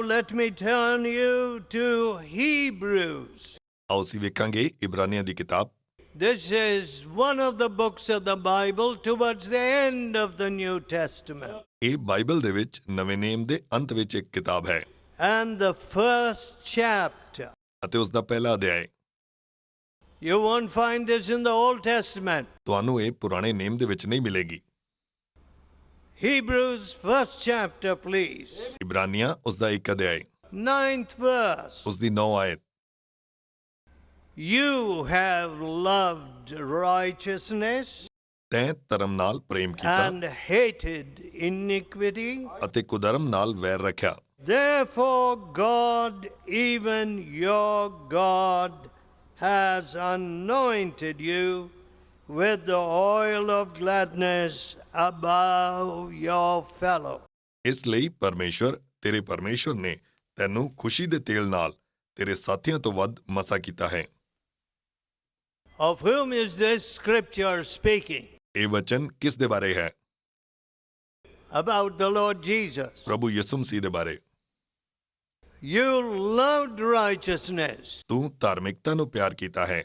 let me turn you to Hebrews. ਆਓ ਅਸੀਂ ਵੇਖਾਂਗੇ ਇਬਰਾਨੀਆਂ ਦੀ ਕਿਤਾਬ। This is one of the books of the Bible towards the end of the New Testament. ਇਹ Bible ਦੇ ਵਿੱਚ ਨਵੇਂ ਨੇਮ ਦੇ ਅੰਤ ਵਿੱਚ ਇੱਕ ਕਿਤਾਬ ਹੈ And the first chapter. ਅਤੇ ਉਸ ਦਾ ਪਹਿਲਾ ਅਧਿਆਇ। You won't find this in the Old Testament. ਤੁਹਾਨੂੰ ਇਹ ਪੁਰਾਣੇ ਨੇਮ ਦੇ ਵਿੱਚ ਨਹੀਂ ਮਿਲੇਗੀ। Hebrews first chapter, please. ਇਬਰਾਨੀਆਂ ਉਸ ਦਾ ਇੱਕ ਅਧਿਆਇ 9th verse. ਉਸ ਦੀ 9 ਆਇਤ। You have loved righteousness ਤੈਂ ਧਰਮ ਨਾਲ ਪ੍ਰੇਮ ਕੀਤਾ and hated iniquity. ਅਤੇ ਕੁਧਰਮ ਨਾਲ ਵੈਰ ਰੱਖਿਆ। Therefore God, even your God, has anointed you with the oil of gladness above your fellow. ਇਸ ਲਈ ਪਰਮੇਸ਼ਵਰ ਤੇਰੇ ਪਰਮੇਸ਼ਵਰ ਨੇ ਤੈਨੂੰ ਖੁਸ਼ੀ ਦੇ ਤੇਲ ਨਾਲ ਤੇਰੇ ਸਾਥੀਆਂ ਤੋਂ ਵੱਧ ਮਸਾ ਕੀਤਾ ਹੈ। Of whom is this scripture speaking? ਇਹ ਵਚਨ ਕਿਸ ਦੇ ਬਾਰੇ ਹੈ? About the Lord Jesus. ਪ੍ਰਭੂ ਯਿਸੂ ਮਸੀਹ ਦੇ ਬਾਰੇ। You loved righteousness. ਤੂੰ ਧਾਰਮਿਕਤਾ ਨੂੰ ਪਿਆਰ ਕੀਤਾ ਹੈ।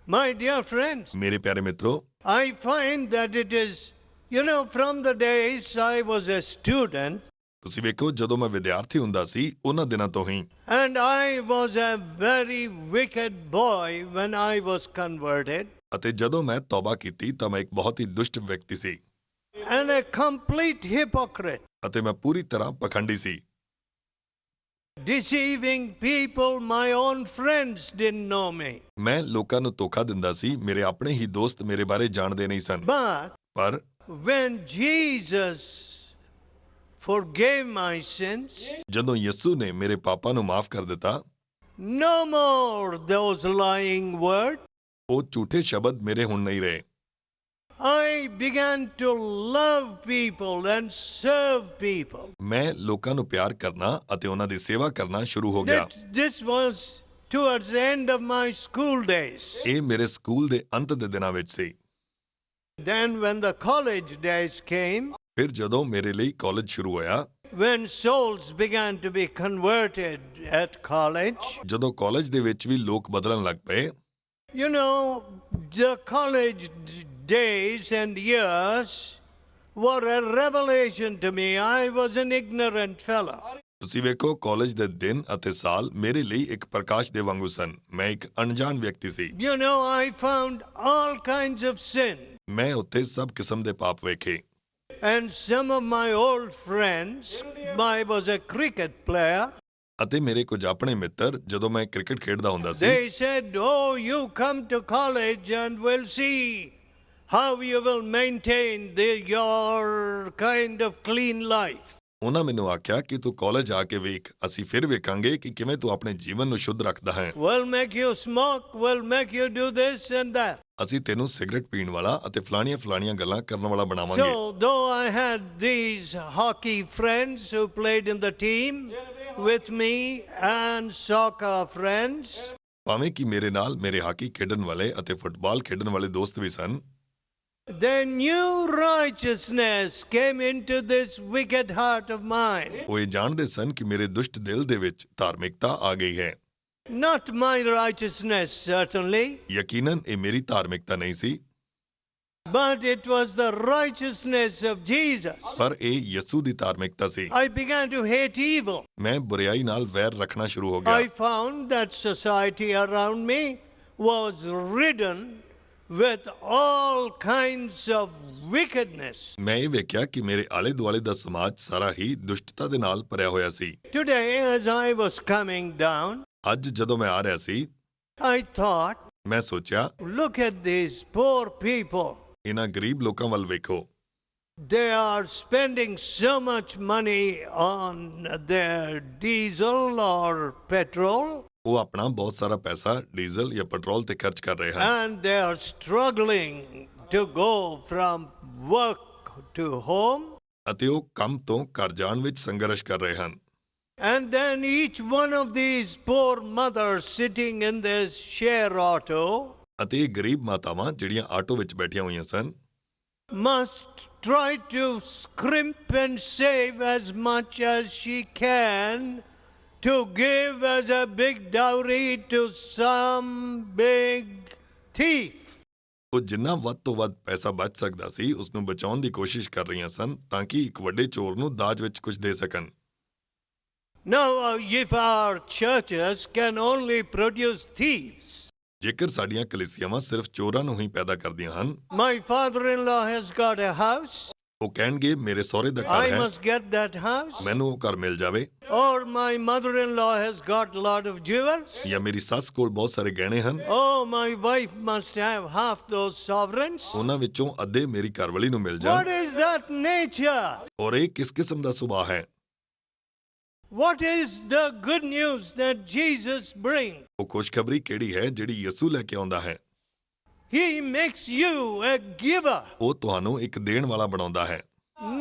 My dear friends, ਮੇਰੇ ਪਿਆਰੇ ਮਿੱਤਰੋ, I find that it is, from the days I was a student, ਤੁਸੀਂ ਵੇਖੋ ਜਦੋਂ ਮੈਂ ਵਿਦਿਆਰਥੀ ਹੁੰਦਾ ਸੀ ਉਹਨਾਂ ਦਿਨਾਂ ਤੋਂ ਹੀ and I was a very wicked boy when I was converted, ਅਤੇ ਜਦੋਂ ਮੈਂ ਤੌਬਾ ਕੀਤੀ ਤਾਂ ਮੈਂ ਇੱਕ ਬਹੁਤ ਹੀ ਦੁਸ਼ਟ ਵਿਅਕਤੀ ਸੀ and a complete hypocrite, ਅਤੇ ਮੈਂ ਪੂਰੀ ਤਰ੍ਹਾਂ ਪਖੰਡੀ ਸੀ। deceiving people. My own friends didn't know me. ਮੈਂ ਲੋਕਾਂ ਨੂੰ ਧੋਖਾ ਦਿੰਦਾ ਸੀ। ਮੇਰੇ ਆਪਣੇ ਹੀ ਦੋਸਤ ਮੇਰੇ ਬਾਰੇ ਜਾਣਦੇ ਨਹੀਂ ਸਨ। But ਪਰ when Jesus forgave my sins, ਜਦੋਂ ਯਿਸੂ ਨੇ ਮੇਰੇ ਪਾਪਾਂ ਨੂੰ ਮਾਫ ਕਰ ਦਿੱਤਾ, no more those lying words. ਉਹ ਝੂਠੇ ਸ਼ਬਦ ਮੇਰੇ ਹੁਣ ਨਹੀਂ ਰਹੇ। I began to love people and serve people. ਮੈਂ ਲੋਕਾਂ ਨੂੰ ਪਿਆਰ ਕਰਨਾ ਅਤੇ ਉਹਨਾਂ ਦੀ ਸੇਵਾ ਕਰਨਾ ਸ਼ੁਰੂ ਹੋ ਗਿਆ। This was towards the end of my school days. ਇਹ ਮੇਰੇ ਸਕੂਲ ਦੇ ਅੰਤ ਦੇ ਦਿਨਾਂ ਵਿੱਚ ਸੀ। Then when the college days came, ਫਿਰ ਜਦੋਂ ਮੇਰੇ ਲਈ ਕਾਲਜ ਸ਼ੁਰੂ ਹੋਇਆ, when souls began to be converted at college, ਜਦੋਂ ਕਾਲਜ ਦੇ ਵਿੱਚ ਵੀ ਲੋਕ ਬਦਲਣ ਲੱਗ ਪਏ, the college days and years were a revelation to me. I was an ignorant fellow. ਤੁਸੀਂ ਵੇਖੋ ਕਾਲਜ ਦੇ ਦਿਨ ਅਤੇ ਸਾਲ ਮੇਰੇ ਲਈ ਇੱਕ ਪ੍ਰਕਾਸ਼ ਦੇ ਵਾਂਗੂ ਸਨ। ਮੈਂ ਇੱਕ ਅਣਜਾਣ ਵਿਅਕਤੀ ਸੀ। I found all kinds of sin. ਮੈਂ ਉੱਥੇ ਸਭ ਕਿਸਮ ਦੇ ਪਾਪ ਵੇਖੇ। And some of my old friends, I was a cricket player. ਅਤੇ ਮੇਰੇ ਕੁਝ ਆਪਣੇ ਮਿੱਤਰ ਜਦੋਂ ਮੈਂ ਕ੍ਰਿਕਟ ਖੇਡਦਾ ਹੁੰਦਾ ਸੀ, They said, "Oh, you come to college and we'll see how you will maintain your kind of clean life." ਉਹਨਾਂ ਮੈਨੂੰ ਆਖਿਆ ਕਿ ਤੂੰ ਕਾਲਜ ਆ ਕੇ ਵੇਖ, ਅਸੀਂ ਫਿਰ ਵੇਖਾਂਗੇ ਕਿ ਕਿਵੇਂ ਤੂੰ ਆਪਣੇ ਜੀਵਨ ਨੂੰ ਸ਼ੁੱਧ ਰੱਖਦਾ ਹੈ। We'll make you smoke, we'll make you do this and that. ਅਸੀਂ ਤੈਨੂੰ ਸਿਗਰਟ ਪੀਣ ਵਾਲਾ ਅਤੇ ਫਲਾਣੀਆਂ ਗੱਲਾਂ ਕਰਨ ਵਾਲਾ ਬਣਾਵਾਂਗੇ। So, though I had these hockey friends who played in the team with me and soccer friends, ਭਾਵੇਂ ਕਿ ਮੇਰੇ ਨਾਲ ਮੇਰੇ ਹਾਕੀ ਖੇਡਣ ਵਾਲੇ ਅਤੇ ਫੁੱਟਬਾਲ ਖੇਡਣ ਵਾਲੇ ਦੋਸਤ ਵੀ ਸਨ, the new righteousness came into this wicked heart of mine. ਉਹ ਇਹ ਜਾਣਦੇ ਸਨ ਕਿ ਮੇਰੇ ਦੁਸ਼ਟ ਦਿਲ ਦੇ ਵਿੱਚ ਧਾਰਮਿਕਤਾ ਆ ਗਈ ਹੈ। Not my righteousness, certainly, ਯਕੀਨਨ ਇਹ ਮੇਰੀ ਧਾਰਮਿਕਤਾ ਨਹੀਂ ਸੀ, but it was the righteousness of Jesus. ਪਰ ਇਹ ਯਿਸੂ ਦੀ ਧਾਰਮਿਕਤਾ ਸੀ। I began to hate evil. ਮੈਂ ਬੁਰਾਈ ਨਾਲ ਵੈਰ ਰੱਖਣਾ ਸ਼ੁਰੂ ਹੋ ਗਿਆ। I found that society around me was ridden with all kinds of wickedness. ਮੈਂ ਇਹ ਵੇਖਿਆ ਕਿ ਮੇਰੇ ਆਲੇ ਦੁਆਲੇ ਦਾ ਸਮਾਜ ਸਾਰਾ ਹੀ ਦੁਸ਼ਟਤਾ ਦੇ ਨਾਲ ਭਰਿਆ ਹੋਇਆ ਸੀ। Today, as I was coming down, ਅੱਜ ਜਦੋਂ ਮੈਂ ਆ ਰਿਹਾ ਸੀ, I thought, ਮੈਂ ਸੋਚਿਆ, look at these poor people. ਇਹਨਾਂ ਗਰੀਬ ਲੋਕਾਂ ਵੱਲ ਵੇਖੋ। They are spending so much money on their diesel or petrol. ਉਹ ਆਪਣਾ ਬਹੁਤ ਸਾਰਾ ਪੈਸਾ ਡੀਜ਼ਲ ਜਾਂ ਪੈਟਰੋਲ ਤੇ ਖਰਚ ਕਰ ਰਹੇ ਹਨ And they are struggling to go from work to home. ਅਤੇ ਉਹ ਕੰਮ ਤੋਂ ਘਰ ਜਾਣ ਵਿੱਚ ਸੰਘਰਸ਼ ਕਰ ਰਹੇ ਹਨ। And then each one of these poor mothers sitting in this share auto, ਅਤੇ ਇਹ ਗਰੀਬ ਮਾਤਾਵਾਂ ਜਿਹੜੀਆਂ ਆਟੋ ਵਿੱਚ ਬੈਠੀਆਂ ਹੋਈਆਂ ਸਨ, must try to scrimp and save as much as she can to give as a big dowry to some big thief. ਉਹ ਜਿੰਨਾ ਵੱਧ ਤੋਂ ਵੱਧ ਪੈਸਾ ਬਚ ਸਕਦਾ ਸੀ ਉਸ ਨੂੰ ਬਚਾਉਣ ਦੀ ਕੋਸ਼ਿਸ਼ ਕਰ ਰਹੀਆਂ ਸਨ ਤਾਂ ਕਿ ਇੱਕ ਵੱਡੇ ਚੋਰ ਨੂੰ ਦਾਜ ਵਿੱਚ ਕੁਝ ਦੇ ਸਕਣ। Now, if our churches can only produce thieves, ਜੇਕਰ ਸਾਡੀਆਂ ਕਲੀਸਿਆਵਾਂ ਸਿਰਫ ਚੋਰਾਂ ਨੂੰ ਹੀ ਪੈਦਾ ਕਰਦੀਆਂ ਹਨ, my father-in-law has got a house, ਉਹ ਕਹਿਣਗੇ ਮੇਰੇ ਸਹੁਰੇ ਦਾ I ਘਰ ਹੈ, must get that house. ਮੈਨੂੰ ਉਹ ਘਰ ਮਿਲ ਜਾਵੇ, Or my mother-in-law has got a lot of jewels. ਜਾਂ ਮੇਰੀ ਸੱਸ ਕੋਲ ਬਹੁਤ ਸਾਰੇ ਗਹਿਣੇ ਹਨ, Oh, my wife must have half those sovereigns. ਉਹਨਾਂ ਵਿੱਚੋਂ ਅੱਧੇ ਮੇਰੀ ਘਰਵਾਲੀ ਨੂੰ ਮਿਲ What ਜਾਣ। is that nature? ਔਰ ਇਹ ਕਿਸ ਕਿਸਮ ਦਾ ਸੁਭਾਅ ਹੈ? What is the good news that Jesus brings? ਉਹ ਖੁਸ਼ਖਬਰੀ ਕਿਹੜੀ ਹੈ ਜਿਹੜੀ ਯਿਸੂ ਲੈ ਕੇ ਆਉਂਦਾ ਹੈ? He makes you a giver, ਉਹ ਤੁਹਾਨੂੰ ਇੱਕ ਦੇਣ ਵਾਲਾ ਬਣਾਉਂਦਾ ਹੈ,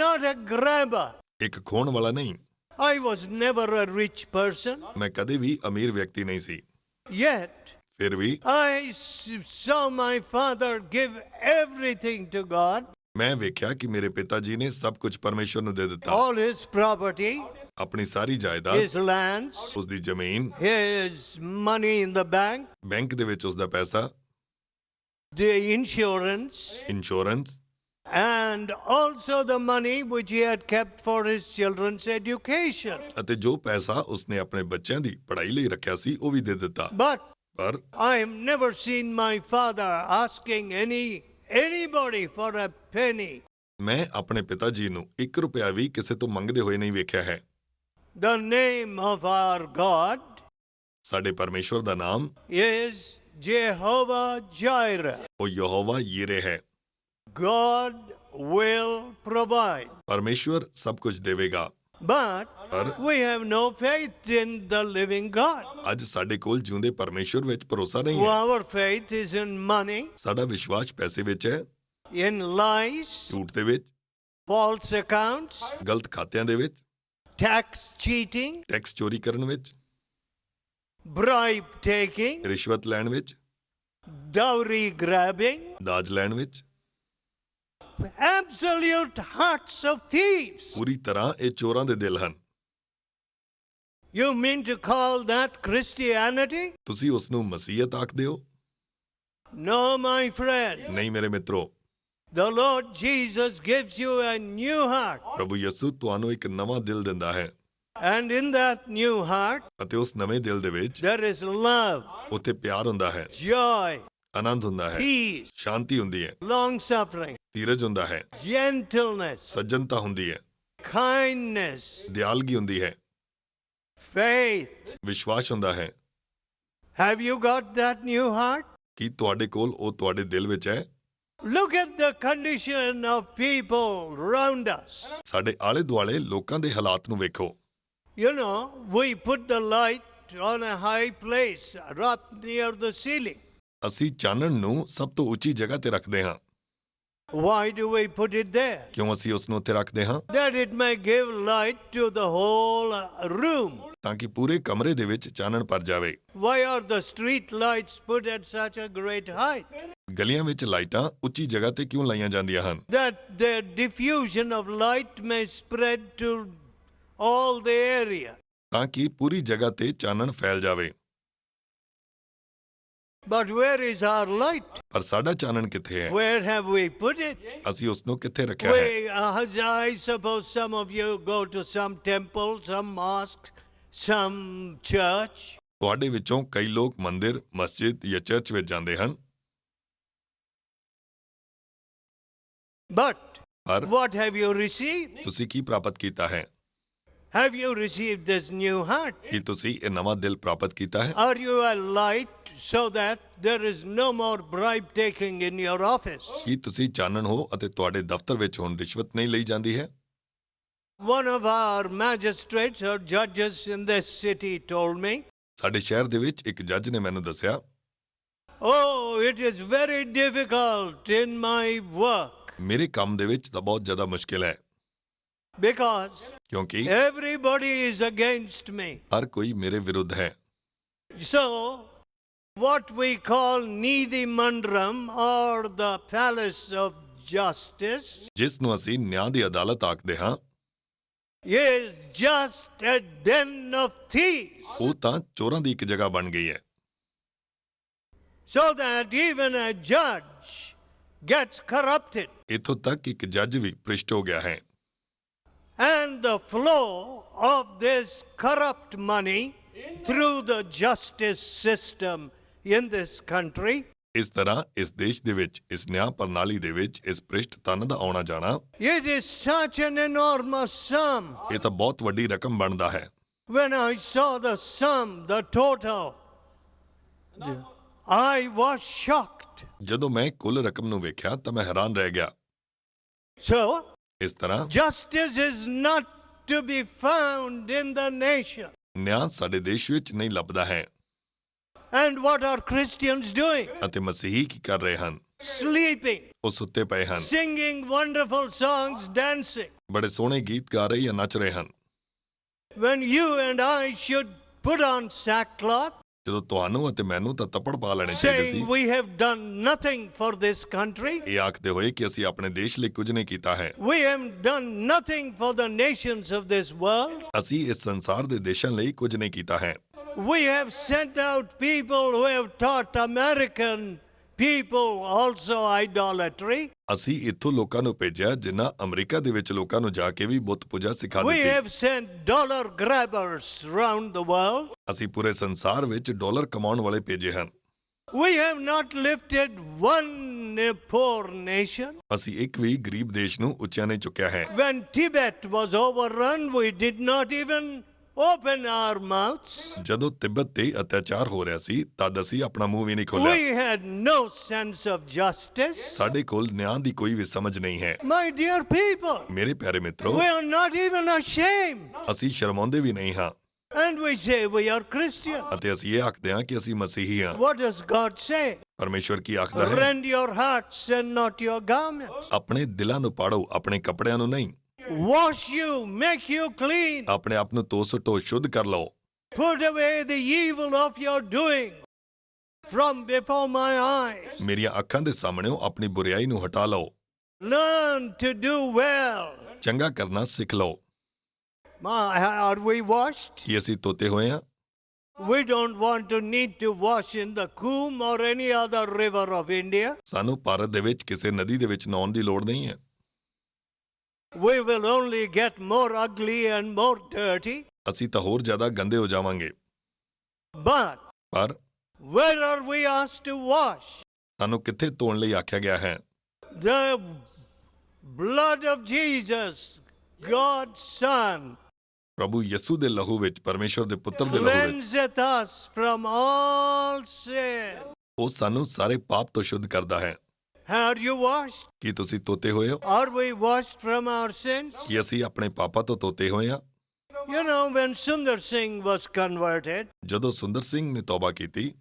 not a grabber. ਇੱਕ ਖੋਣ ਵਾਲਾ ਨਹੀਂ। I was never a rich person, ਮੈਂ ਕਦੇ ਵੀ ਅਮੀਰ ਵਿਅਕਤੀ ਨਹੀਂ ਸੀ, yet ਫਿਰ ਵੀ I saw my father give everything to God, ਮੈਂ ਵੇਖਿਆ ਕਿ ਮੇਰੇ ਪਿਤਾ ਜੀ ਨੇ ਸਭ ਕੁਝ ਪਰਮੇਸ਼ਵਰ ਨੂੰ ਦੇ ਦਿੱਤਾ। all his property, ਆਪਣੀ ਸਾਰੀ ਜਾਇਦਾਦ, his lands, ਉਸ ਦੀ ਜ਼ਮੀਨ, his money in the bank, bank ਦੇ ਵਿੱਚ ਉਸ ਦਾ ਪੈਸਾ, the insurance, insurance, and also the money which he had kept for his children's education. ਅਤੇ ਜੋ ਪੈਸਾ ਉਸਨੇ ਆਪਣੇ ਬੱਚਿਆਂ ਦੀ ਪੜ੍ਹਾਈ ਲਈ ਰੱਖਿਆ ਸੀ ਉਹ ਵੀ ਦੇ ਦਿੱਤਾ। But ਪਰ I have never seen my father asking anybody for a penny. ਮੈਂ ਆਪਣੇ ਪਿਤਾ ਜੀ ਨੂੰ 1 ਰੁਪਿਆ ਵੀ ਕਿਸੇ ਤੋਂ ਮੰਗਦੇ ਹੋਏ ਨਹੀਂ ਵੇਖਿਆ ਹੈ। The name of our God ਸਾਡੇ ਪਰਮੇਸ਼ਵਰ ਦਾ ਨਾਮ is Jehovah Jireh. ਉਹ ਯਹੋਵਾ ਯੀਰੇ ਹੈ। God will provide. ਪਰਮੇਸ਼ਵਰ ਸਭ ਕੁਝ ਦੇਵੇਗਾ। But ਪਰ we have no faith in the living God. ਅੱਜ ਸਾਡੇ ਕੋਲ ਜਿਉਂਦੇ ਪਰਮੇਸ਼ਵਰ ਵਿੱਚ ਭਰੋਸਾ ਨਹੀਂ ਹੈ। Our faith is in money, ਸਾਡਾ ਵਿਸ਼ਵਾਸ ਪੈਸੇ ਵਿੱਚ ਹੈ, in lies, ਝੂਠ ਦੇ ਵਿੱਚ, false accounts, ਗਲਤ ਖਾਤਿਆਂ ਦੇ ਵਿੱਚ, tax cheating, ਟੈਕਸ ਚੋਰੀ ਕਰਨ ਵਿੱਚ, bribe taking, ਰਿਸ਼ਵਤ ਲੈਣ ਵਿੱਚ, dowry grabbing, ਦਾਜ ਲੈਣ ਵਿੱਚ। absolute hearts of thieves. ਪੂਰੀ ਤਰ੍ਹਾਂ ਇਹ ਚੋਰਾਂ ਦੇ ਦਿਲ ਹਨ। You mean to call that Christianity? ਤੁਸੀਂ ਉਸ ਨੂੰ ਮਸੀਹਤ ਆਖਦੇ ਹੋ? No, my friend. ਨਹੀਂ ਮੇਰੇ ਮਿੱਤਰੋ, The Lord Jesus gives you a new heart. ਪ੍ਰਭੂ ਯਿਸੂ ਤੁਹਾਨੂੰ ਇੱਕ ਨਵਾਂ ਦਿਲ ਦਿੰਦਾ ਹੈ And in that new heart, ਅਤੇ ਉਸ ਨਵੇਂ ਦਿਲ ਦੇ ਵਿੱਚ there is love, ਉੱਥੇ ਪਿਆਰ ਹੁੰਦਾ ਹੈ, joy, ਆਨੰਦ ਹੁੰਦਾ ਹੈ, peace, ਸ਼ਾਂਤੀ ਹੁੰਦੀ ਹੈ, long suffering, ਧੀਰਜ ਹੁੰਦਾ ਹੈ, gentleness, ਸੱਜਣਤਾ ਹੁੰਦੀ ਹੈ, kindness, ਦਿਆਲਗੀ ਹੁੰਦੀ ਹੈ, faith. ਵਿਸ਼ਵਾਸ ਹੁੰਦਾ ਹੈ। Have you got that new heart? ਕੀ ਤੁਹਾਡੇ ਕੋਲ ਉਹ ਤੁਹਾਡੇ ਦਿਲ ਵਿੱਚ ਹੈ? Look at the condition of people around us. ਸਾਡੇ ਆਲੇ ਦੁਆਲੇ ਲੋਕਾਂ ਦੇ ਹਾਲਾਤ ਨੂੰ ਵੇਖੋ। You know, we put the light on a high place, up near the ceiling. ਅਸੀਂ ਚਾਨਣ ਨੂੰ ਸਭ ਤੋਂ ਉੱਚੀ ਜਗ੍ਹਾ ਤੇ ਰੱਖਦੇ ਹਾਂ। Why do we put it there? ਕਿਉਂ ਅਸੀਂ ਉਸ ਨੂੰ ਉੱਥੇ ਰੱਖਦੇ ਹਾਂ? That it may give light to the whole room. ਤਾਂ ਕਿ ਪੂਰੇ ਕਮਰੇ ਦੇ ਵਿੱਚ ਚਾਨਣ ਭਰ ਜਾਵੇ। Why are the street lights put at such a great height? ਗਲੀਆਂ ਵਿੱਚ ਲਾਈਟਾਂ ਉੱਚੀ ਜਗ੍ਹਾ ਤੇ ਕਿਉਂ ਲਾਈਆਂ ਜਾਂਦੀਆਂ ਹਨ? That the diffusion of light may spread to all the area. ਤਾਂ ਕਿ ਪੂਰੀ ਜਗ੍ਹਾ ਤੇ ਚਾਨਣ ਫੈਲ ਜਾਵੇ। But where is our light? ਪਰ ਸਾਡਾ ਚਾਨਣ ਕਿੱਥੇ ਹੈ? Where have we put it? ਅਸੀਂ ਉਸ ਨੂੰ ਕਿੱਥੇ ਰੱਖਿਆ ਹੈ? I suppose some of you go to some temple, some mosque, some church. ਤੁਹਾਡੇ ਵਿੱਚੋਂ ਕਈ ਲੋਕ ਮੰਦਿਰ, ਮਸਜਿਦ ਜਾਂ ਚਰਚ ਵਿੱਚ ਜਾਂਦੇ ਹਨ। But ਪਰ what have you received? ਤੁਸੀਂ ਕੀ ਪ੍ਰਾਪਤ ਕੀਤਾ ਹੈ? Have you received this new heart? ਕੀ ਤੁਸੀਂ ਇਹ ਨਵਾਂ ਦਿਲ ਪ੍ਰਾਪਤ ਕੀਤਾ ਹੈ? Are you a light so that there is no more bribe taking in your office? ਕੀ ਤੁਸੀਂ ਚਾਨਣ ਹੋ ਅਤੇ ਤੁਹਾਡੇ ਦਫ਼ਤਰ ਵਿੱਚ ਹੁਣ ਰਿਸ਼ਵਤ ਨਹੀਂ ਲਈ ਜਾਂਦੀ ਹੈ? One of our magistrates or judges in this city told me, ਸਾਡੇ ਸ਼ਹਿਰ ਦੇ ਵਿੱਚ ਇੱਕ ਜੱਜ ਨੇ ਮੈਨੂੰ ਦੱਸਿਆ, oh, it is very difficult in my work ਮੇਰੇ ਕੰਮ ਦੇ ਵਿੱਚ ਤਾਂ ਬਹੁਤ ਜ਼ਿਆਦਾ ਮੁਸ਼ਕਿਲ ਹੈ because ਕਿਉਂਕਿ everybody is against me. ਹਰ ਕੋਈ ਮੇਰੇ ਵਿਰੁੱਧ ਹੈ। So, what we call Nidhi Mandram or the palace of justice ਜਿਸ ਨੂੰ ਅਸੀਂ ਨਿਆਂ ਦੀ ਅਦਾਲਤ ਆਖਦੇ ਹਾਂ, is just a den of thieves, ਉਹ ਤਾਂ ਚੋਰਾਂ ਦੀ ਇੱਕ ਜਗ੍ਹਾ ਬਣ ਗਈ ਹੈ, so that even a judge gets corrupted. ਇੱਥੋਂ ਤੱਕ ਇੱਕ ਜੱਜ ਵੀ ਭ੍ਰਿਸ਼ਟ ਹੋ ਗਿਆ ਹੈ। And the flow of this corrupt money through the justice system in this country ਇਸ ਤਰ੍ਹਾਂ ਇਸ ਦੇਸ਼ ਦੇ ਵਿੱਚ, ਇਸ ਨਿਆਂ ਪ੍ਰਣਾਲੀ ਦੇ ਵਿੱਚ ਇਸ ਭ੍ਰਿਸ਼ਟ ਧਨ ਦਾ ਆਉਣਾ ਜਾਣਾ, it is such an enormous sum. ਇਹ ਤਾਂ ਬਹੁਤ ਵੱਡੀ ਰਕਮ ਬਣਦਾ ਹੈ। When I saw the sum, the total, I was shocked. ਜਦੋਂ ਮੈਂ ਕੁੱਲ ਰਕਮ ਨੂੰ ਵੇਖਿਆ ਤਾਂ ਮੈਂ ਹੈਰਾਨ ਰਹਿ ਗਿਆ। So, ਇਸ ਤਰ੍ਹਾਂ justice is not to be found in the nation. ਨਿਆਂ ਸਾਡੇ ਦੇਸ਼ ਵਿੱਚ ਨਹੀਂ ਲੱਭਦਾ ਹੈ। And what are Christians doing? ਅਤੇ ਮਸੀਹੀ ਕੀ ਕਰ ਰਹੇ ਹਨ? Sleeping, ਉਹ ਸੁੱਤੇ ਪਏ ਹਨ, singing wonderful songs, dancing. ਬੜੇ ਸੋਹਣੇ ਗੀਤ ਗਾ ਰਹੇ ਜਾਂ ਨੱਚ ਰਹੇ ਹਨ। When you and I should put on sackcloth, ਜਦੋਂ ਤੁਹਾਨੂੰ ਅਤੇ ਮੈਨੂੰ ਤਾਂ ਤੱਪੜ ਪਾ ਲੈਣੇ ਚਾਹੀਦੇ ਸੀ, saying we have done nothing for this country. ਇਹ ਆਖਦੇ ਹੋਏ ਕਿ ਅਸੀਂ ਆਪਣੇ ਦੇਸ਼ ਲਈ ਕੁਝ ਨਹੀਂ ਕੀਤਾ ਹੈ, We have done nothing for the nations of this world. ਅਸੀਂ ਇਸ ਸੰਸਾਰ ਦੇ ਦੇਸ਼ਾਂ ਲਈ ਕੁਝ ਨਹੀਂ ਕੀਤਾ ਹੈ। We have sent out people who have taught American people also idolatry. ਅਸੀਂ ਇੱਥੋਂ ਲੋਕਾਂ ਨੂੰ ਭੇਜਿਆ ਜਿਨ੍ਹਾਂ ਅਮਰੀਕਾ ਦੇ ਵਿੱਚ ਲੋਕਾਂ ਨੂੰ ਜਾ ਕੇ ਵੀ ਬੁੱਤ ਪੂਜਾ ਸਿਖਾ We ਦਿੱਤੀ। have sent dollar grabbers around the world. ਅਸੀਂ ਪੂਰੇ ਸੰਸਾਰ ਵਿੱਚ ਡਾਲਰ ਕਮਾਉਣ ਵਾਲੇ ਭੇਜੇ ਹਨ। We have not lifted one poor nation. ਅਸੀਂ ਇੱਕ ਵੀ ਗਰੀਬ ਦੇਸ਼ ਨੂੰ ਉੱਚਾ ਨਹੀਂ ਚੁੱਕਿਆ ਹੈ। When Tibet was overrun, we did not even open our mouths. ਜਦੋਂ ਤਿੱਬਤ ਤੇ ਅਤਿਆਚਾਰ ਹੋ ਰਿਹਾ ਸੀ ਤਦ ਅਸੀਂ ਆਪਣਾ ਮੂੰਹ ਵੀ ਨਹੀਂ ਖੋਲ੍ਹਿਆ। We had no sense of justice. ਸਾਡੇ ਕੋਲ ਨਿਆਂ ਦੀ ਕੋਈ ਵੀ ਸਮਝ ਨਹੀਂ ਹੈ। My dear people, ਮੇਰੇ ਪਿਆਰੇ ਮਿੱਤਰੋ, we are not even ashamed. ਅਸੀਂ ਸ਼ਰਮਾਉਂਦੇ ਵੀ ਨਹੀਂ ਹਾਂ And we say we are Christian. ਅਤੇ ਅਸੀਂ ਇਹ ਆਖਦੇ ਹਾਂ ਕਿ ਅਸੀਂ ਮਸੀਹੀ ਹਾਂ। What does God say? ਪਰਮੇਸ਼ਵਰ ਕੀ ਆਖਦਾ ਹੈ? Rend your hearts and not your garments. ਆਪਣੇ ਦਿਲਾਂ ਨੂੰ ਪਾੜੋ, ਆਪਣੇ ਕੱਪੜਿਆਂ ਨੂੰ ਨਹੀਂ। Wash you, make you clean. ਆਪਣੇ ਆਪ ਨੂੰ ਧੋ ਸੁਟੋ, ਸ਼ੁੱਧ ਕਰ ਲਓ। Put away the evil of your doing from before my eyes. ਮੇਰੀਆਂ ਅੱਖਾਂ ਦੇ ਸਾਹਮਣੇੋਂ ਆਪਣੀ ਬੁਰੀਾਈ ਨੂੰ ਹਟਾ ਲਓ। Learn to do well. ਚੰਗਾ ਕਰਨਾ ਸਿੱਖ ਲਓ। Are we washed? ਕੀ ਅਸੀਂ ਧੋਤੇ ਹੋਏ ਹਾਂ? We don't want to need to wash in the Coombe or any other river of India. ਸਾਨੂੰ ਭਾਰਤ ਦੇ ਵਿੱਚ ਕਿਸੇ ਨਦੀ ਦੇ ਵਿੱਚ ਨਹਾਉਣ ਦੀ ਲੋੜ ਨਹੀਂ ਹੈ। We will only get more ugly and more dirty. ਅਸੀਂ ਤਾਂ ਹੋਰ ਜ਼ਿਆਦਾ ਗੰਦੇ ਹੋ ਜਾਵਾਂਗੇ। But ਪਰ where are we asked to wash? ਸਾਨੂੰ ਕਿੱਥੇ ਧੋਣ ਲਈ ਆਖਿਆ ਗਿਆ ਹੈ? The blood of Jesus, God's Son, ਪ੍ਰਭੂ ਯਿਸੂ ਦੇ ਲਹੂ ਵਿੱਚ, ਪਰਮੇਸ਼ਵਰ ਦੇ ਪੁੱਤਰ ਦੇ ਲਹੂ ਵਿੱਚ, cleanseth us from all sin. ਉਹ ਸਾਨੂੰ ਸਾਰੇ ਪਾਪ ਤੋਂ ਸ਼ੁੱਧ ਕਰਦਾ ਹੈ। Are you washed? ਕੀ ਤੁਸੀਂ ਧੋਤੇ ਹੋਏ ਹੋ? Are we washed from our sins? ਕੀ ਅਸੀਂ ਆਪਣੇ ਪਾਪਾਂ ਤੋਂ ਧੋਤੇ ਹੋਏ ਹਾਂ? You know, when Sundar Singh was converted, ਜਦੋਂ ਸੁੰਦਰ ਸਿੰਘ ਨੇ ਤੌਬਾ ਕੀਤੀ,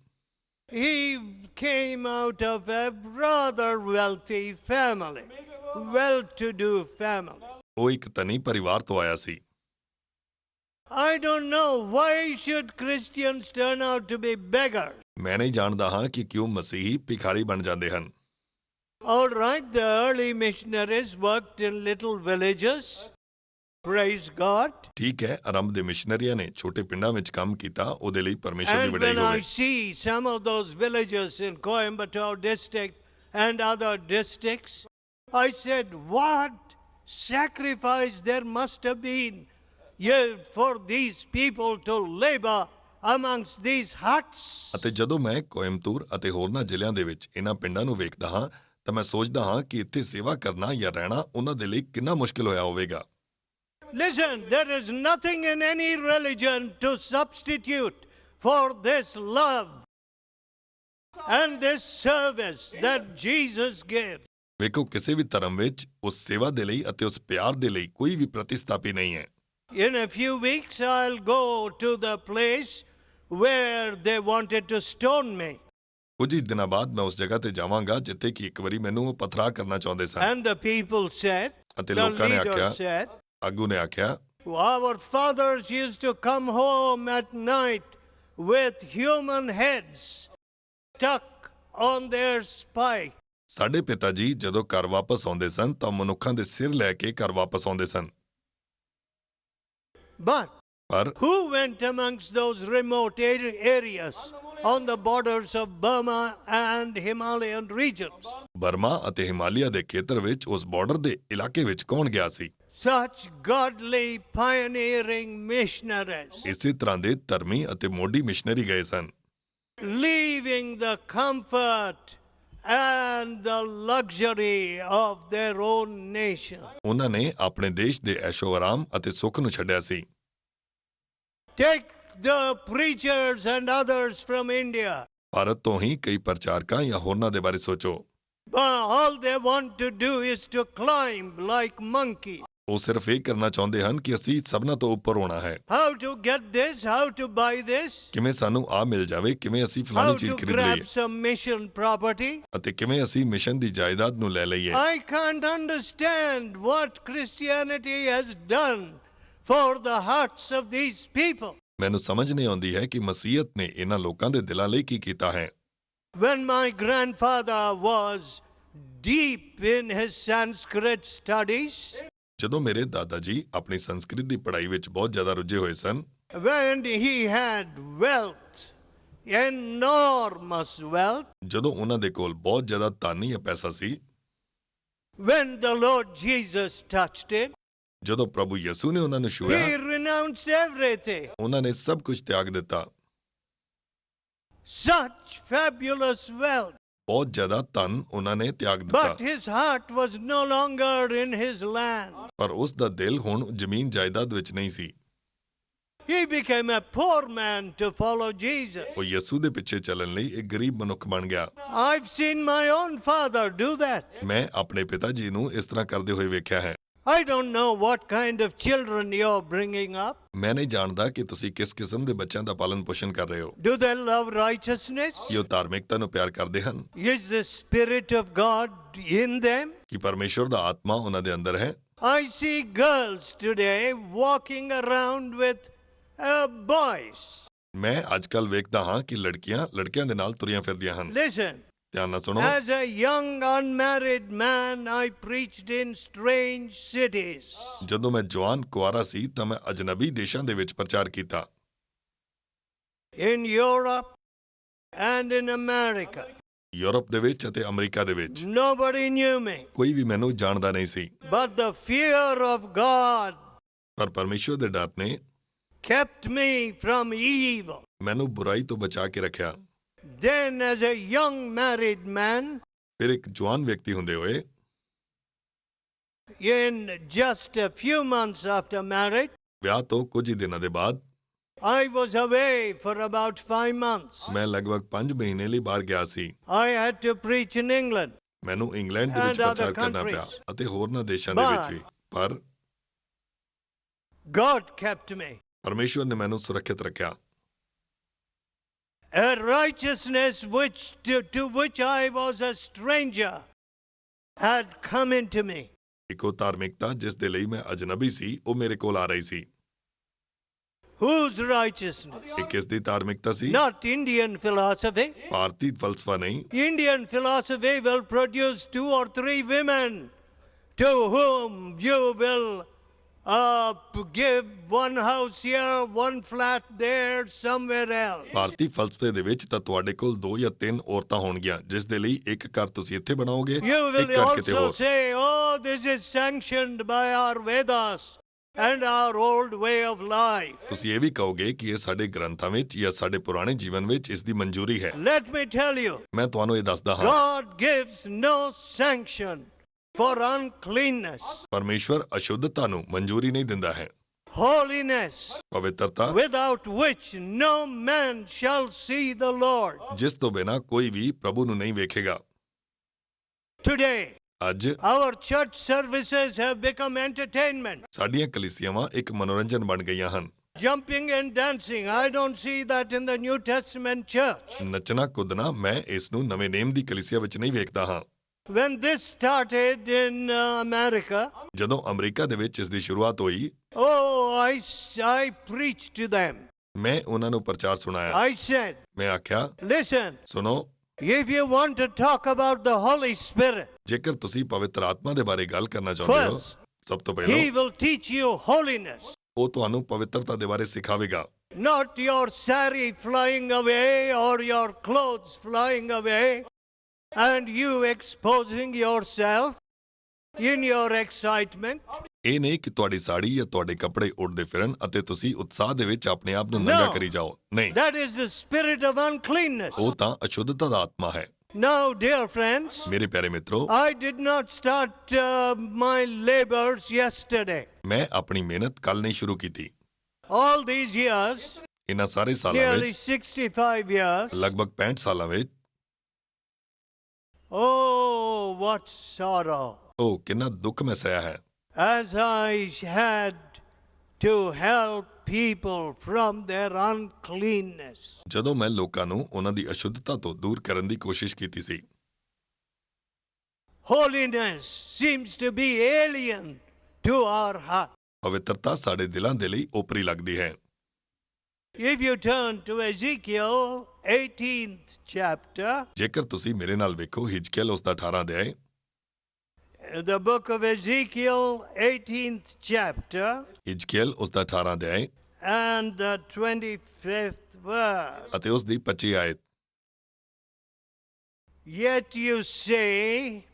he came out of a rather wealthy family, well-to-do family. ਉਹ ਇੱਕ ਧਨੀ ਪਰਿਵਾਰ ਤੋਂ ਆਇਆ ਸੀ। I don't know why should Christians turn out to be beggars. ਮੈਂ ਨਹੀਂ ਜਾਣਦਾ ਹਾਂ ਕਿ ਕਿਉਂ ਮਸੀਹੀ ਭਿਖਾਰੀ ਬਣ ਜਾਂਦੇ ਹਨ। All right, the early missionaries worked in little villages. Praise God. ਠੀਕ ਹੈ, ਆਰੰਭ ਦੇ ਮਿਸ਼ਨਰੀਆਂ ਨੇ ਛੋਟੇ ਪਿੰਡਾਂ ਵਿੱਚ ਕੰਮ ਕੀਤਾ, ਉਹਦੇ ਲਈ ਪਰਮੇਸ਼ਵਰ ਦੀ And ਵਡਿਆਈ when I ਹੋਵੇ। see some of those villages in Coimbatore district and other districts, I said, what sacrifice there must have been for these people to labor amongst these huts. ਅਤੇ ਜਦੋਂ ਮੈਂ ਕੋਇੰਬਤੂਰ ਅਤੇ ਹੋਰਨਾਂ ਜ਼ਿਲ੍ਹਿਆਂ ਦੇ ਵਿੱਚ ਇਹਨਾਂ ਪਿੰਡਾਂ ਨੂੰ ਵੇਖਦਾ ਹਾਂ ਤਾਂ ਮੈਂ ਸੋਚਦਾ ਹਾਂ ਕਿ ਇੱਥੇ ਸੇਵਾ ਕਰਨਾ ਜਾਂ ਰਹਿਣਾ ਉਹਨਾਂ ਦੇ ਲਈ ਕਿੰਨਾ ਮੁਸ਼ਕਿਲ ਹੋਇਆ ਹੋਵੇਗਾ। Listen, there is nothing in any religion to substitute for this love and this service that Jesus gave. ਵੇਖੋ, ਕਿਸੇ ਵੀ ਧਰਮ ਵਿੱਚ ਉਸ ਸੇਵਾ ਦੇ ਲਈ ਅਤੇ ਉਸ ਪਿਆਰ ਦੇ ਲਈ ਕੋਈ ਵੀ ਪ੍ਰਤਿਸਥਾਪੀ ਨਹੀਂ ਹੈ। In a few weeks, I'll go to the place where they wanted to stone me. ਕੁਝ ਹੀ ਦਿਨਾਂ ਬਾਅਦ ਮੈਂ ਉਸ ਜਗ੍ਹਾ ਤੇ ਜਾਵਾਂਗਾ ਜਿੱਥੇ ਕਿ ਇੱਕ ਵਾਰੀ ਮੈਨੂੰ ਉਹ ਪਥਰਾ ਕਰਨਾ ਚਾਹੁੰਦੇ ਸਨ। And the people said, ਅਤੇ the ਲੋਕਾਂ ਨੇ leader ਆਖਿਆ, said, ਆਗੂ ਨੇ ਆਖਿਆ, our fathers used to come home at night with human heads stuck on their spike. ਸਾਡੇ ਪਿਤਾ ਜੀ ਜਦੋਂ ਘਰ ਵਾਪਸ ਆਉਂਦੇ ਸਨ ਤਾਂ ਮਨੁੱਖਾਂ ਦੇ ਸਿਰ ਲੈ ਕੇ ਘਰ ਵਾਪਸ ਆਉਂਦੇ ਸਨ। But ਪਰ who went amongst those remote areas on the borders of Burma and Himalayan regions? Burma ਅਤੇ ਹਿਮਾਲਿਆ ਦੇ ਖੇਤਰ ਵਿੱਚ ਉਸ ਬਾਰਡਰ ਦੇ ਇਲਾਕੇ ਵਿੱਚ ਕੌਣ ਗਿਆ ਸੀ? Such godly pioneering missionaries, ਇਸੇ ਤਰ੍ਹਾਂ ਦੇ ਧਰਮੀ ਅਤੇ ਮੋਢੀ ਮਿਸ਼ਨਰੀ ਗਏ ਸਨ, leaving the comfort and the luxury of their own nation. ਉਹਨਾਂ ਨੇ ਆਪਣੇ ਦੇਸ਼ ਦੇ ਐਸ਼ੋ ਆਰਾਮ ਅਤੇ ਸੁੱਖ ਨੂੰ ਛੱਡਿਆ ਸੀ। Take the preachers and others from India. Bharat ਤੋਂ ਹੀ ਕਈ ਪ੍ਰਚਾਰਕਾਂ ਜਾਂ ਹੋਰਨਾਂ ਦੇ ਬਾਰੇ ਸੋਚੋ। But all they want to do is to climb like monkeys. ਉਹ ਸਿਰਫ ਇਹ ਕਰਨਾ ਚਾਹੁੰਦੇ ਹਨ ਕਿ ਅਸੀਂ ਸਭਨਾਂ ਤੋਂ ਉੱਪਰ ਹੋਣਾ ਹੈ। How to get this, how to buy this, ਕਿਵੇਂ ਸਾਨੂੰ ਆ ਮਿਲ ਜਾਵੇ, ਕਿਵੇਂ ਅਸੀਂ how ਫਲਾਣੀ ਚੀਜ਼ to ਖਰੀਦ grab ਲਈਏ some mission property. ਅਤੇ ਕਿਵੇਂ ਅਸੀਂ ਮਿਸ਼ਨ ਦੀ ਜਾਇਦਾਦ ਨੂੰ ਲੈ ਲਈਏ। I can't understand what Christianity has done for the hearts of these people. ਮੈਨੂੰ ਸਮਝ ਨਹੀਂ ਆਉਂਦੀ ਹੈ ਕਿ ਮਸੀਹਤ ਨੇ ਇਹਨਾਂ ਲੋਕਾਂ ਦੇ ਦਿਲਾਂ ਲਈ ਕੀ ਕੀਤਾ ਹੈ। When my grandfather was deep in his Sanskrit studies, ਜਦੋਂ ਮੇਰੇ ਦਾਦਾ ਜੀ ਆਪਣੀ ਸੰਸਕ੍ਰਿਤ ਦੀ ਪੜ੍ਹਾਈ ਵਿੱਚ ਬਹੁਤ ਜ਼ਿਆਦਾ ਰੁੱਝੇ ਹੋਏ ਸਨ, when he had wealth, enormous wealth, ਜਦੋਂ ਉਹਨਾਂ ਦੇ ਕੋਲ ਬਹੁਤ ਜ਼ਿਆਦਾ ਧਨ ਜਾਂ ਪੈਸਾ ਸੀ, when the Lord Jesus touched it, ਜਦੋਂ ਪ੍ਰਭੂ ਯਿਸੂ ਨੇ ਉਹਨਾਂ ਨੂੰ ਛੂਹਿਆ, he renounced everything. ਉਹਨਾਂ ਨੇ ਸਭ ਕੁਝ ਤਿਆਗ ਦਿੱਤਾ। Such fabulous wealth. ਬਹੁਤ ਜ਼ਿਆਦਾ ਧਨ ਉਹਨਾਂ ਨੇ ਤਿਆਗ ਦਿੱਤਾ, But his heart was no longer in his land. ਪਰ ਉਸ ਦਾ ਦਿਲ ਹੁਣ ਜ਼ਮੀਨ ਜਾਇਦਾਦ ਵਿੱਚ ਨਹੀਂ ਸੀ। He became a poor man to follow Jesus. ਉਹ ਯਿਸੂ ਦੇ ਪਿੱਛੇ ਚੱਲਣ ਲਈ ਇੱਕ ਗਰੀਬ ਮਨੁੱਖ ਬਣ ਗਿਆ। I've seen my own father do that. ਮੈਂ ਆਪਣੇ ਪਿਤਾ ਜੀ ਨੂੰ ਇਸ ਤਰ੍ਹਾਂ ਕਰਦੇ ਹੋਏ ਵੇਖਿਆ ਹੈ। I don't know what kind of children you're bringing up. ਮੈਂ ਨਹੀਂ ਜਾਣਦਾ ਕਿ ਤੁਸੀਂ ਕਿਸ ਕਿਸਮ ਦੇ ਬੱਚਿਆਂ ਦਾ ਪਾਲਣ ਪੋਸ਼ਣ ਕਰ ਰਹੇ ਹੋ। Do they love righteousness? ਕੀ ਉਹ ਧਾਰਮਿਕਤਾ ਨੂੰ ਪਿਆਰ ਕਰਦੇ ਹਨ? Is the Spirit of God in them? ਕੀ ਪਰਮੇਸ਼ਵਰ ਦਾ ਆਤਮਾ ਉਹਨਾਂ ਦੇ ਅੰਦਰ ਹੈ? I see girls today walking around with boys. ਮੈਂ ਅੱਜਕੱਲ ਵੇਖਦਾ ਹਾਂ ਕਿ ਲੜਕੀਆਂ ਲੜਕਿਆਂ ਦੇ ਨਾਲ ਤੁਰੀਆਂ ਫਿਰਦੀਆਂ ਹਨ। Listen. ਧਿਆਨ ਨਾਲ ਸੁਣੋ। As a young unmarried man, I preached in strange cities. ਜਦੋਂ ਮੈਂ ਜਵਾਨ ਕੁਆਰਾ ਸੀ ਤਾਂ ਮੈਂ ਅਜਨਬੀ ਦੇਸ਼ਾਂ ਦੇ ਵਿੱਚ ਪ੍ਰਚਾਰ ਕੀਤਾ। In Europe and in America. Europe ਦੇ ਵਿੱਚ ਅਤੇ ਅਮਰੀਕਾ ਦੇ ਵਿੱਚ। Nobody knew me. ਕੋਈ ਵੀ ਮੈਨੂੰ ਜਾਣਦਾ ਨਹੀਂ ਸੀ, But the fear of God ਪਰ ਪਰਮੇਸ਼ਵਰ ਦੇ ਡਰ ਨੇ kept me from evil. ਮੈਨੂੰ ਬੁਰਾਈ ਤੋਂ ਬਚਾ ਕੇ ਰੱਖਿਆ। Then, as a young married man, ਫਿਰ ਇੱਕ ਜਵਾਨ ਵਿਅਕਤੀ ਹੁੰਦੇ ਹੋਏ, in just a few months after marriage, ਵਿਆਹ ਤੋਂ ਕੁਝ ਹੀ ਦਿਨਾਂ ਦੇ ਬਾਅਦ I was away for about 5 months. ਮੈਂ ਲਗਭਗ 5 ਮਹੀਨੇ ਲਈ ਬਾਹਰ ਗਿਆ ਸੀ। I had to preach in England. ਮੈਨੂੰ ਇੰਗਲੈਂਡ ਦੇ ਵਿੱਚ And other ਪ੍ਰਚਾਰ ਕਰਨਾ ਪਿਆ countries. ਅਤੇ ਹੋਰਨਾਂ ਦੇਸ਼ਾਂ ਦੇ ਵਿੱਚ ਵੀ, ਪਰ God kept me. ਪਰਮੇਸ਼ਵਰ ਨੇ ਮੈਨੂੰ ਸੁਰੱਖਿਅਤ ਰੱਖਿਆ। A righteousness to which I was a stranger had come into me. ਇੱਕੋ ਧਾਰਮਿਕਤਾ ਜਿਸ ਦੇ ਲਈ ਮੈਂ ਅਜਨਬੀ ਸੀ, ਉਹ ਮੇਰੇ ਕੋਲ ਆ ਰਹੀ ਸੀ। Whose righteousness? ਇਹ ਕਿਸ ਦੀ ਧਾਰਮਿਕਤਾ ਸੀ? Not Indian philosophy. ਭਾਰਤੀ ਫਲਸਫਾ ਨਹੀਂ। Indian philosophy will produce 2 or 3 women to whom you will give one house here, one flat there, somewhere else. ਭਾਰਤੀ ਫਲਸਫੇ ਦੇ ਵਿੱਚ ਤਾਂ ਤੁਹਾਡੇ ਕੋਲ 2 ਜਾਂ 3 ਔਰਤਾਂ ਹੋਣਗੀਆਂ, ਜਿਸ ਦੇ ਲਈ ਇੱਕ ਘਰ ਤੁਸੀਂ ਇੱਥੇ ਬਣਾਓਗੇ, You ਇੱਕ will ਘਰ ਕਿਤੇ also ਹੋਰ। say, oh, this is sanctioned by our Vedas and our old way of life. ਤੁਸੀਂ ਇਹ ਵੀ ਕਹੋਗੇ ਕਿ ਇਹ ਸਾਡੇ ਗ੍ਰੰਥਾਂ ਵਿੱਚ ਜਾਂ ਸਾਡੇ ਪੁਰਾਣੇ ਜੀਵਨ ਵਿੱਚ ਇਸ ਦੀ ਮਨਜ਼ੂਰੀ ਹੈ। Let me tell you, ਮੈਂ ਤੁਹਾਨੂੰ ਇਹ ਦੱਸਦਾ ਹਾਂ, God gives no sanction for uncleanness. ਪਰਮੇਸ਼ਵਰ ਅਸ਼ੁੱਧਤਾ ਨੂੰ ਮਨਜ਼ੂਰੀ ਨਹੀਂ ਦਿੰਦਾ ਹੈ। Holiness, ਪਵਿੱਤਰਤਾ, without which no man shall see the Lord. ਜਿਸ ਤੋਂ ਬਿਨਾਂ ਕੋਈ ਵੀ ਪ੍ਰਭੂ ਨੂੰ ਨਹੀਂ ਵੇਖੇਗਾ। Today, ਅੱਜ our church services have become entertainment. ਸਾਡੀਆਂ ਕਲੀਸਿਆਵਾਂ ਇੱਕ ਮਨੋਰੰਜਨ ਬਣ ਗਈਆਂ ਹਨ। Jumping and dancing, I don't see that in the New Testament church. ਨੱਚਣਾ ਕੁੱਦਣਾ ਮੈਂ ਇਸ ਨੂੰ ਨਵੇਂ ਨੇਮ ਦੀ ਕਲੀਸਿਆ ਵਿੱਚ ਨਹੀਂ ਵੇਖਦਾ ਹਾਂ। When this started in America, ਜਦੋਂ ਅਮਰੀਕਾ ਦੇ ਵਿੱਚ ਇਸ ਦੀ ਸ਼ੁਰੂਆਤ ਹੋਈ, I preached to them. ਮੈਂ ਉਹਨਾਂ ਨੂੰ ਪ੍ਰਚਾਰ ਸੁਣਾਇਆ। I said, ਮੈਂ ਆਖਿਆ, listen, ਸੁਣੋ, If you want to talk about the Holy Spirit, ਜੇਕਰ ਤੁਸੀਂ ਪਵਿੱਤਰ ਆਤਮਾ ਦੇ ਬਾਰੇ ਗੱਲ ਕਰਨਾ ਚਾਹੁੰਦੇ ਹੋ, first, ਸਭ ਤੋਂ He ਪਹਿਲਾਂ will teach you holiness. ਉਹ ਤੁਹਾਨੂੰ ਪਵਿੱਤਰਤਾ ਦੇ ਬਾਰੇ ਸਿਖਾਵੇਗਾ, Not your sari flying away or your clothes flying away and you exposing yourself in your excitement. ਇਹ ਨਹੀਂ ਕਿ ਤੁਹਾਡੀ ਸਾੜੀ ਜਾਂ ਤੁਹਾਡੇ ਕੱਪੜੇ ਉੱਡਦੇ ਫਿਰਨ ਅਤੇ ਤੁਸੀਂ ਉਤਸ਼ਾਹ ਦੇ ਵਿੱਚ ਆਪਣੇ ਆਪ ਨੂੰ ਨੰਗਾ No. ਕਰੀ ਜਾਓ। ਨਹੀਂ, That is the spirit of uncleanness. ਉਹ ਤਾਂ ਅਸ਼ੁੱਧਤਾ ਦਾ ਆਤਮਾ ਹੈ। Now, dear friends, ਮੇਰੇ ਪਿਆਰੇ ਮਿੱਤਰੋ, I did not start my labors yesterday. ਮੈਂ ਆਪਣੀ ਮਿਹਨਤ ਕੱਲ ਨਹੀਂ ਸ਼ੁਰੂ ਕੀਤੀ। All these years, ਇਹਨਾਂ ਸਾਰੇ ਸਾਲਾਂ nearly ਵਿੱਚ 65 years, ਲਗਭਗ 65 ਸਾਲਾਂ ਵਿੱਚ oh, what sorrow. ਉਹ ਕਿੰਨਾ ਦੁੱਖ ਮੈਂ ਸਹਿਆ ਹੈ। As I had to help people from their uncleanness. ਜਦੋਂ ਮੈਂ ਲੋਕਾਂ ਨੂੰ ਉਹਨਾਂ ਦੀ ਅਸ਼ੁੱਧਤਾ ਤੋਂ ਦੂਰ ਕਰਨ ਦੀ ਕੋਸ਼ਿਸ਼ ਕੀਤੀ ਸੀ। Holiness seems to be alien to our heart. ਪਵਿੱਤਰਤਾ ਸਾਡੇ ਦਿਲਾਂ ਦੇ ਲਈ ਓਪਰੀ ਲੱਗਦੀ ਹੈ। If you turn to Ezekiel 18th chapter, ਜੇਕਰ ਤੁਸੀਂ ਮੇਰੇ ਨਾਲ ਵੇਖੋ ਹਿਜਕੀਏਲ ਉਸ ਦਾ 18 ਅਧਿਆਇ, the book of Ezekiel 18th chapter ਹਿਜਕੀਏਲ ਉਸ ਦਾ 18 ਅਧਿਆਇ and the 25th verse. ਅਤੇ ਉਸ ਦੀ 25 ਆਇਤ। Yet you say,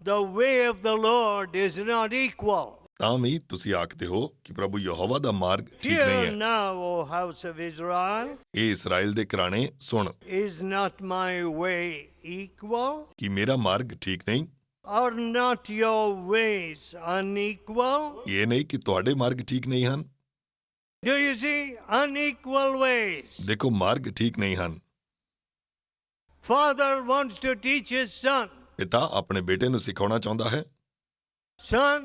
the way of the Lord is not equal. ਤਾਂ ਵੀ ਤੁਸੀਂ ਆਖਦੇ ਹੋ ਕਿ ਪ੍ਰਭੂ ਯਹੋਵਾ ਦਾ ਮਾਰਗ ਠੀਕ ਨਹੀਂ Hear ਹੈ। now, O house of Israel, ਇਹ ਇਸਰਾਇਲ ਦੇ ਘਰਾਣੇ ਸੁਣ, is not my way equal? ਕਿ ਮੇਰਾ ਮਾਰਗ ਠੀਕ ਨਹੀਂ, Are not your ways unequal? ਇਹ ਨਹੀਂ ਕਿ ਤੁਹਾਡੇ ਮਾਰਗ ਠੀਕ ਨਹੀਂ ਹਨ। Do you see? Unequal ways. ਦੇਖੋ ਮਾਰਗ ਠੀਕ ਨਹੀਂ ਹਨ। Father wants to teach his son. ਪਿਤਾ ਆਪਣੇ ਬੇਟੇ ਨੂੰ ਸਿਖਾਉਣਾ ਚਾਹੁੰਦਾ ਹੈ, Son,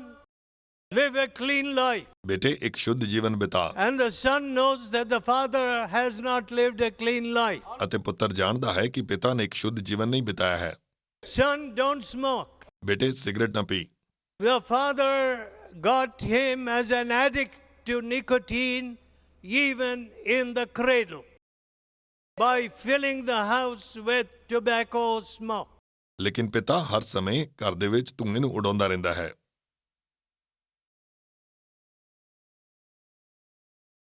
live a clean life. ਬੇਟੇ ਇੱਕ ਸ਼ੁੱਧ ਜੀਵਨ ਬਿਤਾ। And the son knows that the father has not lived a clean life. ਅਤੇ ਪੁੱਤਰ ਜਾਣਦਾ ਹੈ ਕਿ ਪਿਤਾ ਨੇ ਇੱਕ ਸ਼ੁੱਧ ਜੀਵਨ ਨਹੀਂ ਬਿਤਾਇਆ ਹੈ। Son, don't smoke. ਬੇਟੇ ਸਿਗਰਟ ਨਾ ਪੀ। The father got him as an addict to nicotine even in the cradle by filling the house with tobacco smoke. ਲੇਕਿਨ ਪਿਤਾ ਹਰ ਸਮੇਂ ਘਰ ਦੇ ਵਿੱਚ ਧੂੰਏ ਨੂੰ ਉਡਾਉਂਦਾ ਰਹਿੰਦਾ ਹੈ।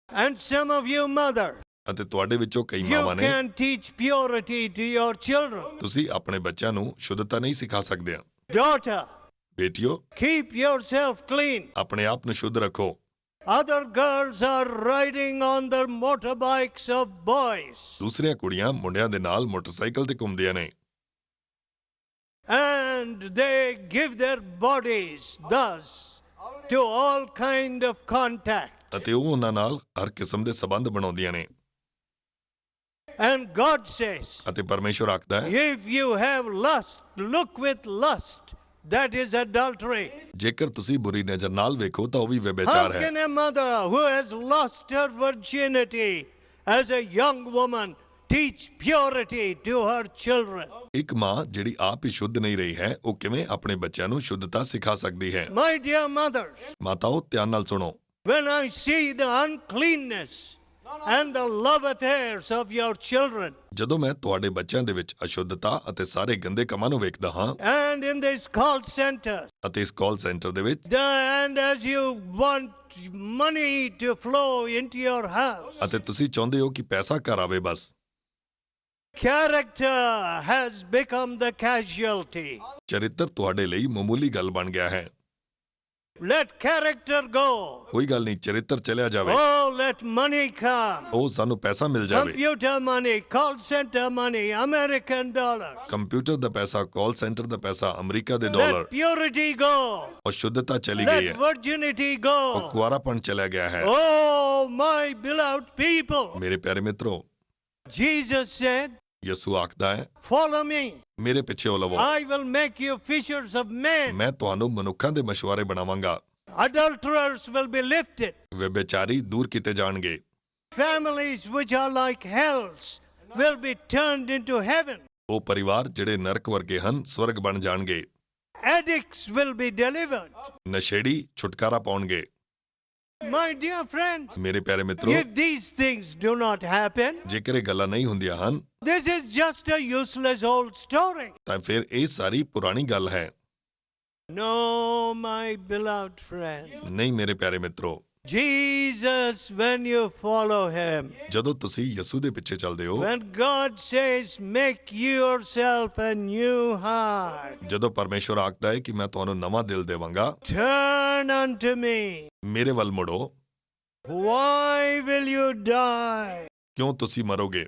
And some of you mother, ਅਤੇ ਤੁਹਾਡੇ ਵਿੱਚੋਂ ਕਈ you ਮਾਵਾਂ ਨੇ, can teach purity to your children. ਤੁਸੀਂ ਆਪਣੇ ਬੱਚਿਆਂ ਨੂੰ ਸ਼ੁੱਧਤਾ ਨਹੀਂ ਸਿਖਾ ਸਕਦੇ। Daughter, ਬੇਟਿਓ, keep yourself clean. ਆਪਣੇ ਆਪ ਨੂੰ ਸ਼ੁੱਧ ਰੱਖੋ। Other girls are riding on the motorbikes of boys. ਦੂਸਰੀਆਂ ਕੁੜੀਆਂ ਮੁੰਡਿਆਂ ਦੇ ਨਾਲ ਮੋਟਰਸਾਈਕਲ ਤੇ ਘੁੰਮਦੀਆਂ ਨੇ And they give their bodies thus to all kind of contact. ਅਤੇ ਉਹ ਉਹਨਾਂ ਨਾਲ ਹਰ ਕਿਸਮ ਦੇ ਸਬੰਧ ਬਣਾਉਂਦੀਆਂ ਨੇ। And God says, ਅਤੇ ਪਰਮੇਸ਼ਵਰ ਆਖਦਾ ਹੈ, if you have lust, look with lust. That is adultery. ਜੇਕਰ ਤੁਸੀਂ ਬੁਰੀ ਨਜ਼ਰ ਨਾਲ ਵੇਖੋ ਤਾਂ ਉਹ ਵੀ How ਵਿਭਾਚਾਰ ਹੈ। can a mother who has lost her virginity as a young woman teach purity to her children? ਇੱਕ ਮਾਂ ਜਿਹੜੀ ਆਪ ਹੀ ਸ਼ੁੱਧ ਨਹੀਂ ਰਹੀ ਹੈ, ਉਹ ਕਿਵੇਂ ਆਪਣੇ ਬੱਚਿਆਂ ਨੂੰ ਸ਼ੁੱਧਤਾ ਸਿਖਾ ਸਕਦੀ ਹੈ? My dear mothers, ਮਾਤਾਓ, ਧਿਆਨ ਨਾਲ ਸੁਣੋ। when I see the uncleanness and the love affairs of your children, ਜਦੋਂ ਮੈਂ ਤੁਹਾਡੇ ਬੱਚਿਆਂ ਦੇ ਵਿੱਚ ਅਸ਼ੁੱਧਤਾ ਅਤੇ ਸਾਰੇ ਗੰਦੇ ਕੰਮਾਂ ਨੂੰ ਵੇਖਦਾ ਹਾਂ, and in these call centers, ਅਤੇ ਇਸ ਕਾਲ ਸੈਂਟਰ ਦੇ ਵਿੱਚ, and as you want money to flow into your house, ਅਤੇ ਤੁਸੀਂ ਚਾਹੁੰਦੇ ਹੋ ਕਿ ਪੈਸਾ ਘਰ ਆਵੇ, ਬਸ character has become the casualty. ਚਰਿੱਤਰ ਤੁਹਾਡੇ ਲਈ ਮਾਮੂਲੀ ਗੱਲ ਬਣ ਗਿਆ ਹੈ। Let character go. ਕੋਈ ਗੱਲ ਨਹੀਂ, ਚਰਿੱਤਰ ਚਲਿਆ ਜਾਵੇ। Oh, let money come. ਉਹ ਸਾਨੂੰ ਪੈਸਾ ਮਿਲ ਜਾਵੇ। Computer money, call center money, American dollar. Computer ਦਾ ਪੈਸਾ, ਕਾਲ ਸੈਂਟਰ ਦਾ ਪੈਸਾ, ਅਮਰੀਕਾ ਦੇ ਡਾਲਰ। Let purity go. ਔਰ ਸ਼ੁੱਧਤਾ ਚਲੀ ਗਈ Let ਹੈ, virginity go. ਔਰ ਕੁਆਰਾਪਣ ਚਲਾ ਗਿਆ ਹੈ। Oh, my beloved people. ਮੇਰੇ ਪਿਆਰੇ ਮਿੱਤਰੋ, Jesus said, ਯਿਸੂ ਆਖਦਾ ਹੈ, follow me. ਮੇਰੇ ਪਿੱਛੇ ਲਵੋ, I will make you fishers of men. ਮੈਂ ਤੁਹਾਨੂੰ ਮਨੁੱਖਾਂ ਦੇ ਮਸ਼ਵਾਰੇ ਬਣਾਵਾਂਗਾ। Adulterers will be lifted. ਵਿਭਾਚਾਰੀ ਦੂਰ ਕੀਤੇ ਜਾਣਗੇ। Families which are like hells will be turned into heaven. ਉਹ ਪਰਿਵਾਰ ਜਿਹੜੇ ਨਰਕ ਵਰਗੇ ਹਨ, ਸਵਰਗ ਬਣ ਜਾਣਗੇ। Addicts will be delivered. ਨਸ਼ੇੜੀ ਛੁਟਕਾਰਾ ਪਾਉਣਗੇ। My dear friends, ਮੇਰੇ ਪਿਆਰੇ ਮਿੱਤਰੋ, if these things do not happen, ਜੇਕਰ ਇਹ ਗੱਲਾਂ ਨਹੀਂ ਹੁੰਦੀਆਂ ਹਨ this is just a useless old story. ਤਾਂ ਫਿਰ ਇਹ ਸਾਰੀ ਪੁਰਾਣੀ ਗੱਲ ਹੈ। No, my beloved friend. ਨਹੀਂ ਮੇਰੇ ਪਿਆਰੇ ਮਿੱਤਰੋ, Jesus, when you follow him, ਜਦੋਂ ਤੁਸੀਂ ਯਿਸੂ ਦੇ ਪਿੱਛੇ ਚੱਲਦੇ ਹੋ, when God says, make yourself a new heart, ਜਦੋਂ ਪਰਮੇਸ਼ਵਰ ਆਖਦਾ ਹੈ ਕਿ ਮੈਂ ਤੁਹਾਨੂੰ ਨਵਾਂ ਦਿਲ ਦੇਵਾਂਗਾ, turn unto me. ਮੇਰੇ ਵੱਲ ਮੁੜੋ, Why will you die? ਕਿਉਂ ਤੁਸੀਂ ਮਰੋਗੇ?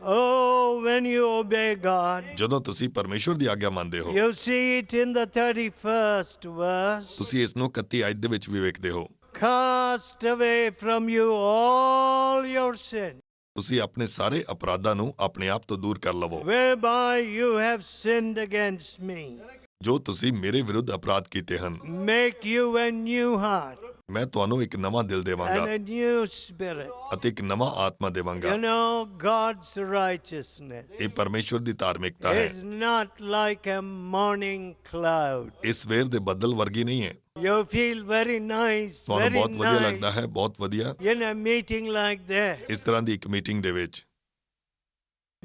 Oh, when you obey God. ਜਦੋਂ ਤੁਸੀਂ ਪਰਮੇਸ਼ਵਰ ਦੀ ਆਗਿਆ ਮੰਨਦੇ ਹੋ। You see it in the 31st verse. ਤੁਸੀਂ ਇਸ ਨੂੰ 31 ਆਇਤ ਦੇ ਵਿੱਚ ਵੀ ਵੇਖਦੇ ਹੋ। Cast away from you all your sin, ਤੁਸੀਂ ਆਪਣੇ ਸਾਰੇ ਅਪਰਾਧਾਂ ਨੂੰ ਆਪਣੇ ਆਪ ਤੋਂ ਦੂਰ ਕਰ ਲਵੋ, whereby you have sinned against me. ਜੋ ਤੁਸੀਂ ਮੇਰੇ ਵਿਰੁੱਧ ਅਪਰਾਧ ਕੀਤੇ ਹਨ। Make you a new heart ਮੈਂ ਤੁਹਾਨੂੰ ਇੱਕ ਨਵਾਂ ਦਿਲ ਦੇਵਾਂਗਾ and a new spirit. ਅਤੇ ਇੱਕ ਨਵਾਂ ਆਤਮਾ ਦੇਵਾਂਗਾ। You know, God's righteousness ਇਹ ਪਰਮੇਸ਼ਵਰ ਦੀ ਧਾਰਮਿਕਤਾ ਹੈ। is not like a morning cloud. ਇਹ ਸਵੇਰ ਦੇ ਬੱਦਲ ਵਰਗੀ ਨਹੀਂ ਹੈ। You feel very nice, ਤੁਹਾਨੂੰ very ਬਹੁਤ ਵਧੀਆ ਲੱਗਦਾ nice ਹੈ, ਬਹੁਤ ਵਧੀਆ, in a meeting like this. ਇਸ ਤਰ੍ਹਾਂ ਦੀ ਇੱਕ ਮੀਟਿੰਗ ਦੇ ਵਿੱਚ।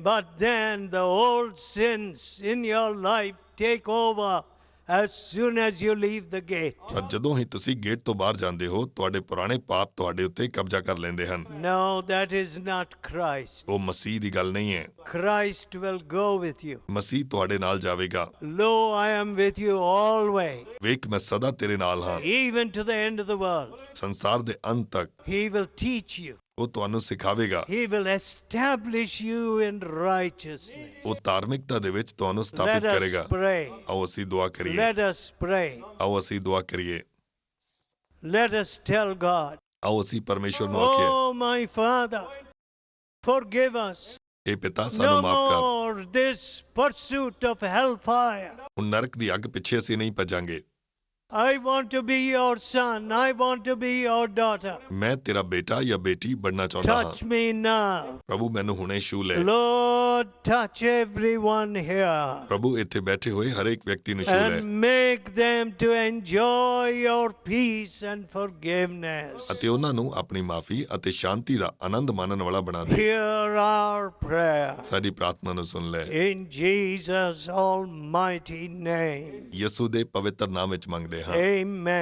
But then the old sins in your life take over as soon as you leave the gate. ਪਰ ਜਦੋਂ ਹੀ ਤੁਸੀਂ ਗੇਟ ਤੋਂ ਬਾਹਰ ਜਾਂਦੇ ਹੋ, ਤੁਹਾਡੇ ਪੁਰਾਣੇ ਪਾਪ ਤੁਹਾਡੇ ਉੱਤੇ ਕਬਜ਼ਾ ਕਰ ਲੈਂਦੇ ਹਨ। No, that is not Christ. ਉਹ ਮਸੀਹ ਦੀ ਗੱਲ ਨਹੀਂ ਹੈ। Christ will go with you. ਮਸੀਹ ਤੁਹਾਡੇ ਨਾਲ ਜਾਵੇਗਾ। Lo, I am with you always, ਵੇਖ ਮੈਂ ਸਦਾ ਤੇਰੇ ਨਾਲ ਹਾਂ, even to the end of the world. ਸੰਸਾਰ ਦੇ ਅੰਤ ਤੱਕ। He will teach you. ਉਹ ਤੁਹਾਨੂੰ ਸਿਖਾਵੇਗਾ। He will establish you in righteousness. ਉਹ ਧਾਰਮਿਕਤਾ ਦੇ ਵਿੱਚ ਤੁਹਾਨੂੰ Let ਸਥਾਪਿਤ us ਕਰੇਗਾ। pray. ਆਓ ਅਸੀਂ ਦੁਆ ਕਰੀਏ। Let us pray. ਆਓ ਅਸੀਂ ਦੁਆ ਕਰੀਏ। Let us tell God, ਆਓ ਅਸੀਂ ਪਰਮੇਸ਼ਵਰ ਨੂੰ ਆਖੀਏ, oh my Father, forgive us. ਇਹ ਪਿਤਾ No ਸਾਨੂੰ ਮਾਫ ਕਰ। more this pursuit of hellfire. ਹੁਣ ਨਰਕ ਦੀ ਅੱਗ ਪਿੱਛੇ ਅਸੀਂ ਨਹੀਂ ਭੱਜਾਂਗੇ। I want to be your son. I want to be your daughter. ਮੈਂ ਤੇਰਾ ਬੇਟਾ ਜਾਂ ਬੇਟੀ ਬਣਨਾ ਚਾਹੁੰਦਾ ਹਾਂ। Touch me now. ਪ੍ਰਭੂ ਮੈਨੂੰ ਹੁਣੇ ਛੂ ਲੈ। Lord, touch everyone here ਪ੍ਰਭੂ ਇੱਥੇ ਬੈਠੇ ਹੋਏ ਹਰੇਕ ਵਿਅਕਤੀ ਨੂੰ ਛੂ ਲੈ and make them to enjoy your peace and forgiveness. ਅਤੇ ਉਹਨਾਂ ਨੂੰ ਆਪਣੀ ਮਾਫੀ ਅਤੇ ਸ਼ਾਂਤੀ ਦਾ ਆਨੰਦ ਮਾਣਨ ਵਾਲਾ ਬਣਾ ਦੇ। Hear our prayer. ਸਾਡੀ ਪ੍ਰਾਰਥਨਾ ਨੂੰ ਸੁਣ ਲੈ। In Jesus' almighty name. ਯਿਸੂ ਦੇ ਪਵਿੱਤਰ ਨਾਮ ਵਿੱਚ ਮੰਗਦੇ ਹਾਂ। Amen.